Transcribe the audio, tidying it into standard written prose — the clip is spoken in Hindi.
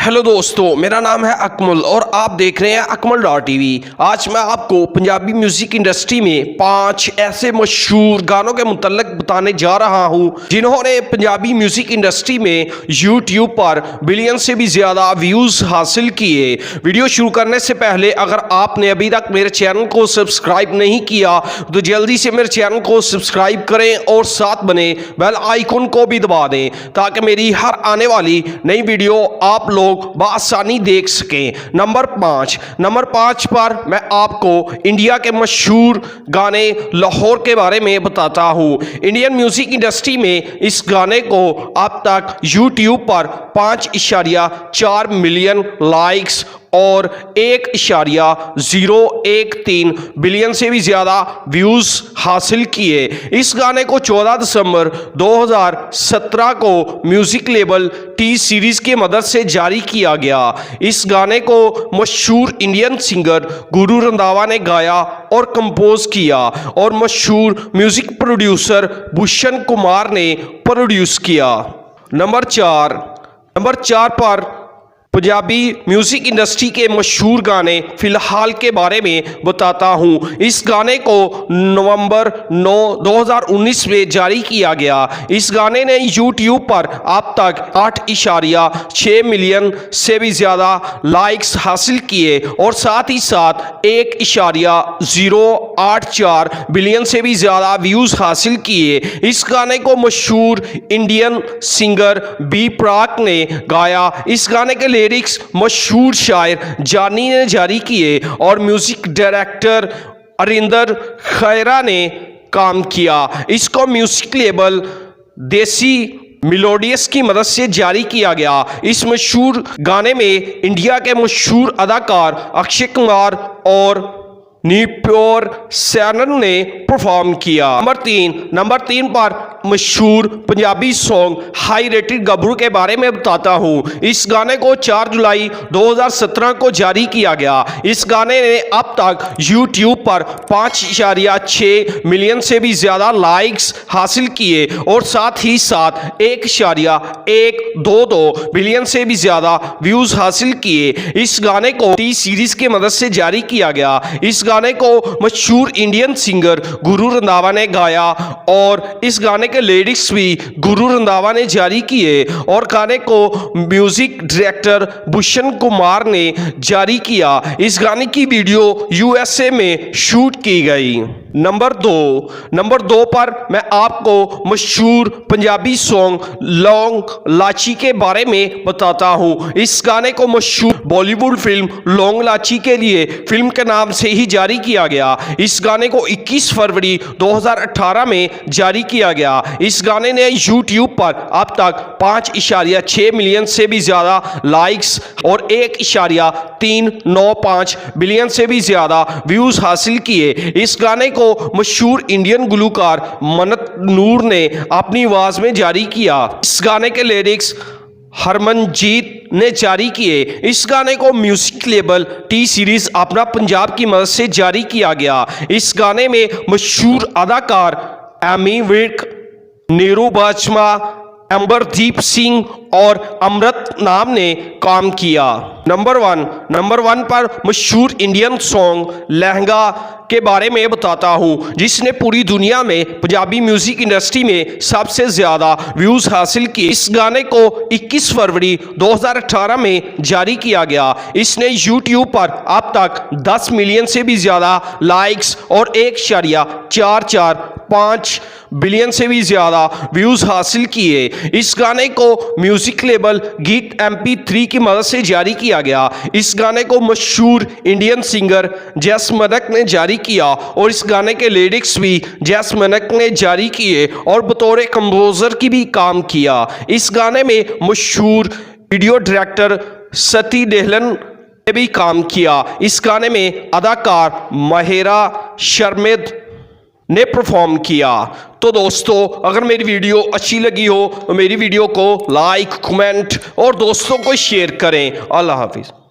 हेलो दोस्तों, मेरा नाम है अकमल और आप देख रहे हैं अकमल.टीवी। आज मैं आपको पंजाबी म्यूजिक इंडस्ट्री में 5 ऐसे मशहूर गानों के मुतल्लिक बताने जा रहा हूं जिन्होंने पंजाबी म्यूजिक इंडस्ट्री में यूट्यूब पर बिलियन से भी ज़्यादा व्यूज़ हासिल किए। वीडियो शुरू करने से पहले अगर आपने अभी तक मेरे चैनल को सब्सक्राइब नहीं किया तो जल्दी से मेरे चैनल को सब्सक्राइब करें और साथ बने बेल आइकन को भी दबा दें ताकि मेरी हर आने वाली नई वीडियो आप लोग बआसानी देख सकें। नंबर 5 पर मैं आपको इंडिया के मशहूर गाने लाहौर के बारे में बताता हूं। इंडियन म्यूजिक इंडस्ट्री में इस गाने को अब तक यूट्यूब पर 5.4 मिलियन लाइक्स और 1.013 बिलियन से भी ज़्यादा व्यूज़ हासिल किए। इस गाने को 14 दिसंबर 2017 को म्यूज़िक लेबल टी सीरीज़ की मदद से जारी किया गया। इस गाने को मशहूर इंडियन सिंगर गुरु रंधावा ने गाया और कंपोज किया और मशहूर म्यूज़िक प्रोड्यूसर भूषण कुमार ने प्रोड्यूस किया। नंबर 4 पर पंजाबी म्यूजिक इंडस्ट्री के मशहूर गाने फिलहाल के बारे में बताता हूं। इस गाने को नवंबर 9, 2019 में जारी किया गया। इस गाने ने यूट्यूब पर अब तक 8.6 मिलियन से भी ज़्यादा लाइक्स हासिल किए और साथ ही साथ 1.084 बिलियन से भी ज़्यादा व्यूज़ हासिल किए। इस गाने को मशहूर इंडियन सिंगर बी प्राक ने गाया। इस गाने के लिरिक्स मशहूर शायर जानी ने जारी किए और म्यूजिक डायरेक्टर अरिंदर खैरा ने काम किया। इसको म्यूजिक लेबल देसी मेलोडियस की मदद से जारी किया गया। इस मशहूर गाने में इंडिया के मशहूर अदाकार अक्षय कुमार और नीप्योर सैनन ने परफॉर्म किया। नंबर 3 पर मशहूर पंजाबी सॉन्ग हाई रेटेड गबरू के बारे में बताता हूं। इस गाने को 4 जुलाई 2017 को जारी किया गया। इस गाने ने अब तक यूट्यूब पर 5.6 मिलियन से भी ज़्यादा लाइक्स हासिल किए और साथ ही साथ 1.122 बिलियन से भी ज़्यादा व्यूज़ हासिल किए। इस गाने को टी सीरीज़ की मदद से जारी किया गया। इस गाने को मशहूर इंडियन सिंगर गुरु रंधावा ने गाया और इस गाने के लिरिक्स भी गुरु रंधावा ने जारी किए और गाने को म्यूजिक डायरेक्टर भूषण कुमार ने जारी किया। इस गाने की वीडियो यूएसए में शूट की गई। नंबर 2 पर मैं आपको मशहूर पंजाबी सॉन्ग लौंग लाची के बारे में बताता हूं। इस गाने को मशहूर बॉलीवुड फिल्म लौंग लाची के लिए फिल्म के नाम से ही जारी किया गया। इस गाने को 21 फरवरी 2018 में जारी किया गया। इस गाने ने यूट्यूब पर अब तक 5.6 मिलियन से भी ज़्यादा लाइक्स और 1.395 बिलियन से भी ज़्यादा व्यूज़ हासिल किए। इस गाने को मशहूर इंडियन गुलकार मन्नत नूर ने अपनी आवाज़ में जारी किया। इस गाने के लिरिक्स हरमनजीत ने जारी किए। इस गाने को म्यूजिक लेबल टी सीरीज अपना पंजाब की मदद से जारी किया गया। इस गाने में मशहूर अदाकार एमी विर्क, नीरू बाजवा, अमरदीप सिंह और अमृत नाम ने काम किया। नंबर 1 पर मशहूर इंडियन सॉन्ग लहंगा के बारे में बताता हूं जिसने पूरी दुनिया में पंजाबी म्यूजिक इंडस्ट्री में सबसे ज़्यादा व्यूज़ हासिल किए। इस गाने को 21 फरवरी 2018 में जारी किया गया। इसने यूट्यूब पर अब तक 10 मिलियन से भी ज़्यादा लाइक्स और 1.445 बिलियन से भी ज़्यादा व्यूज़ हासिल किए। इस गाने को म्यूजिक लेबल गीत MP3 की मदद से जारी किया गया। इस गाने को मशहूर इंडियन सिंगर जैस मनक ने जारी किया और इस गाने के लिरिक्स भी जैस मनक ने जारी किए और बतौर कंपोजर की भी काम किया। इस गाने में मशहूर वीडियो डायरेक्टर सती डेहलन ने भी काम किया। इस गाने में अदाकार माहिरा शर्मेद ने परफॉर्म किया। तो दोस्तों, अगर मेरी वीडियो अच्छी लगी हो तो मेरी वीडियो को लाइक, कमेंट और दोस्तों को शेयर करें। अल्लाह हाफिज़।